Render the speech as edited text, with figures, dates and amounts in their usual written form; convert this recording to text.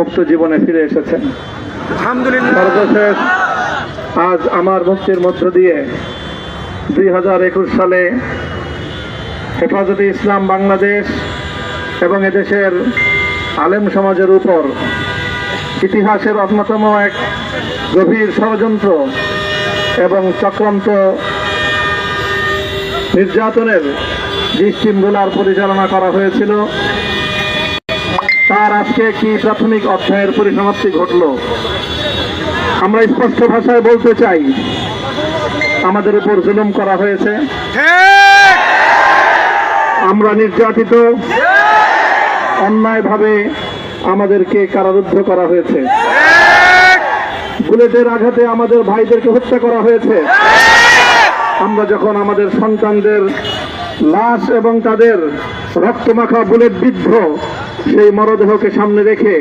মুক্ত জীবনে ফিরে এসেছেন। আলহামদুলিল্লাহ। সর্বশেষ আজ আমার মুক্তির মধ্য দিয়ে 2021 সালে হেফাজতে ইসলাম বাংলাদেশ এবং এদেশের আলেম সমাজের উপর ইতিহাসের অন্যতম এক গভীর ষড়যন্ত্র এবং চক্রান্ত নির্যাতনের যে স্টিমরোলার পরিচালনা করা হয়েছিল, তার আজকে একটি প্রাথমিক অধ্যায়ের পরিসমাপ্তি ঘটল। আমরা স্পষ্ট ভাষায় বলতে চাই, আমাদের উপর জুলুম করা হয়েছে, আমরা নির্যাতিত, অন্যায়ভাবে আমাদেরকে কারারুদ্ধ করা হয়েছে, বুলেটের আঘাতে আমাদের ভাইদেরকে হত্যা করা হয়েছে। আমরা যখন আমাদের সন্তানদের লাশ এবং তাদের রক্তমাখা বুলেট বিদ্ধ সেই মরদেহকে সামনে রেখে